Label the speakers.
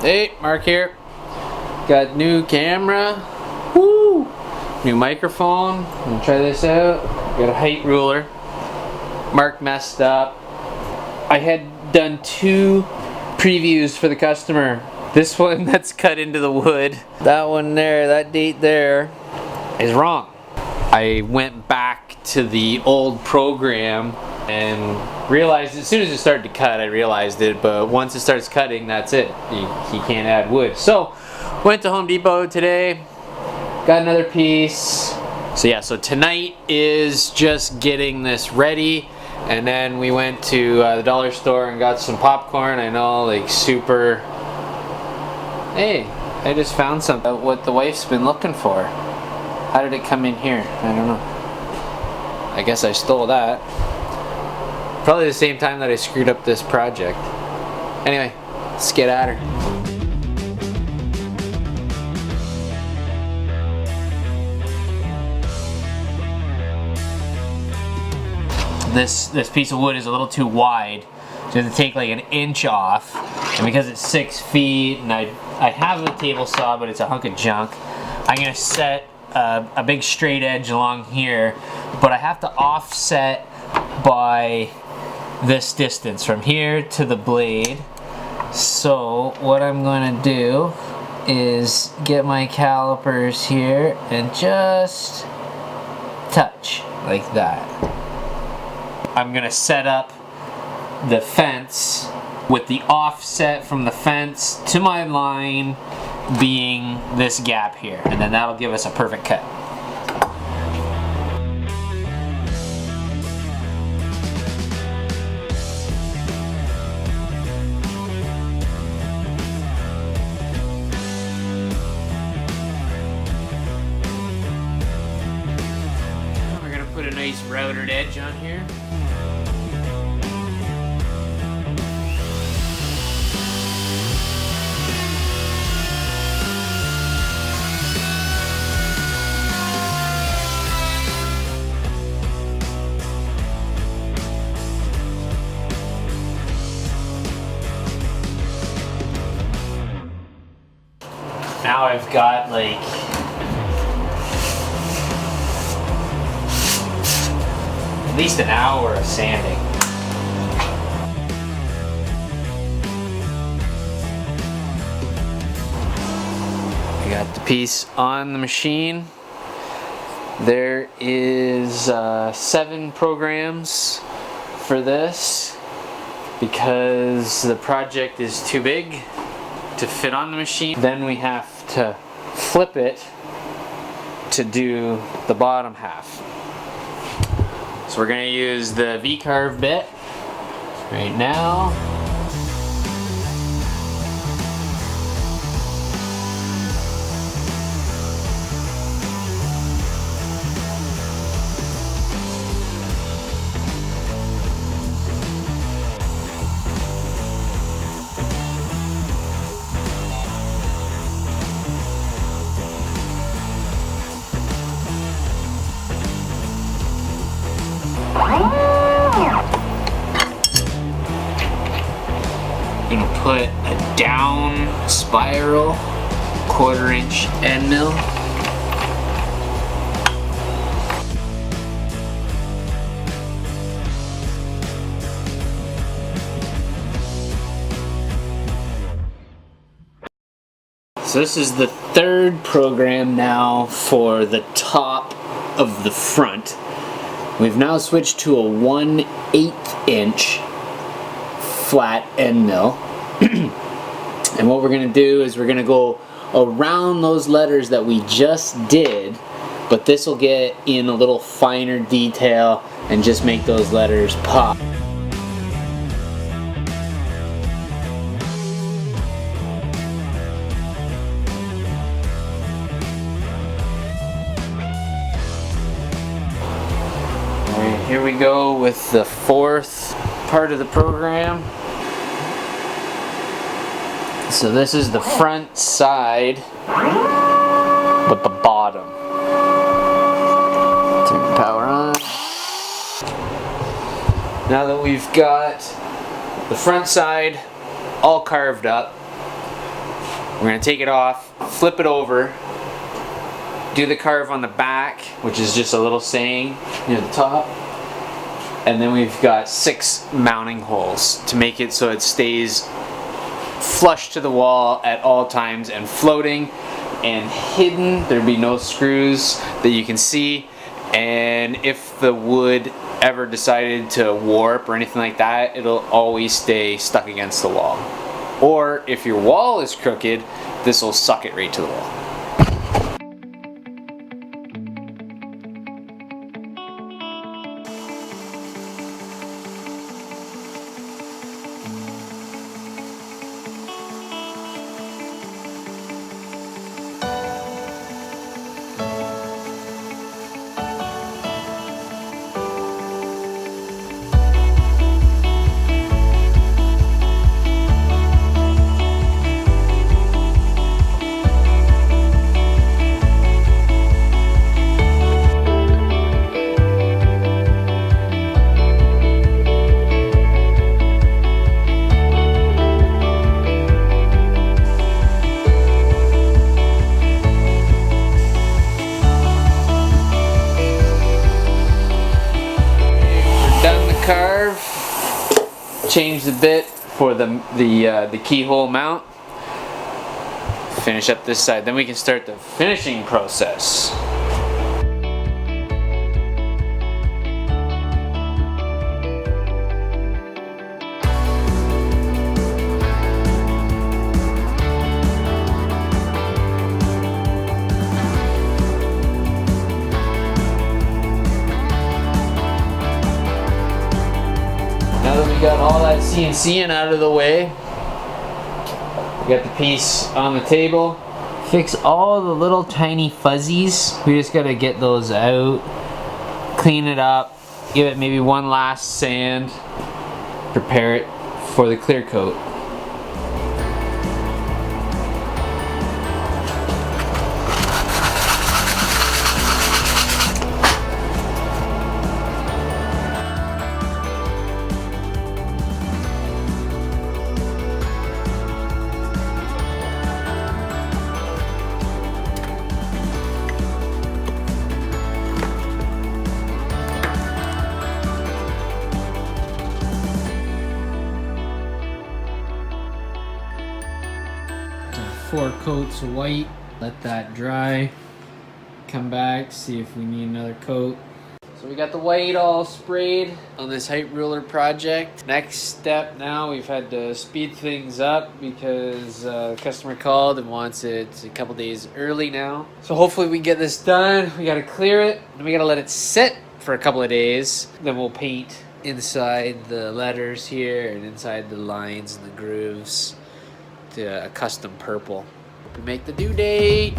Speaker 1: Hey, Mark here. Got new camera. Woo! New microphone. Gonna try this out. Got a Hight Ruler. Mark messed up. I had done 2 previews for the customer. This one that's cut into the wood. That one there, that date there, is wrong. I went back to the old program and realized as soon as it started to cut, I realized it, but once it starts cutting, that's it. You can't add wood. So, went to Home Depot today, got another piece. So yeah, so tonight is just getting this ready, and then we went to the dollar store and got some popcorn. I know, like super... Hey, I just found something. What the wife's been looking for. How did it come in here? I don't know. I guess I stole that. Probably the same time that I screwed up this project. Anyway, let's get at her. This piece of wood is a little too wide, so you have to take like an inch off. And because it's 6 feet, and I have a table saw, but it's a hunk of junk, I'm gonna set a big straight edge along here, but I have to offset by this distance from here to the blade. So what I'm going to do is get my calipers here and just touch like that. I'm going to set up the fence with the offset from the fence to my line being this gap here, and then that'll give us a perfect cut. We're gonna put a nice routed edge on here. Now I've got like at least an hour of sanding. I got the piece on the machine. There is 7 programs for this because the project is too big to fit on the machine. Then we have to flip it to do the bottom half. So we're going to use the V-carve bit right now. Gonna put a down spiral 1/4 inch end mill. So this is the 3rd program now for the top of the front. We've now switched to a 1/8 inch flat end mill. And what we're going to do is we're going to go around those letters that we just did, but this will get in a little finer detail and just make those letters pop. Alright, here we go with the 4th part of the program. So this is the front side with the bottom. Turn the power on. Now that we've got the front side all carved up, We're gonna take it off, flip it over, do the carve on the back, which is just a little saying near the top. And then we've got 6 mounting holes to make it so it stays flush to the wall at all times and floating and hidden. There'd be no screws that you can see. And if the wood ever decided to warp or anything like that, it'll always stay stuck against the wall. Or if your wall is crooked, this will suck it right to the wall. Carve, change the bit for the keyhole mount, finish up this side, then we can start the finishing process. Now that we got all that CNCing out of the way, we got the piece on the table. Fix all the little tiny fuzzies. We just gotta get those out, clean it up, give it maybe one last sand, prepare it for the clear coat. Four coats of white, let that dry, come back, see if we need another coat. So we got the white all sprayed on this Hight Ruler project. Next step now, we've had to speed things up because the customer called and wants it a couple days early now. So hopefully we can get this done. We gotta clear it, and we gotta let it sit for a couple of days. Then we'll paint inside the letters here and inside the lines and the grooves to a custom purple. Hope we make the due date.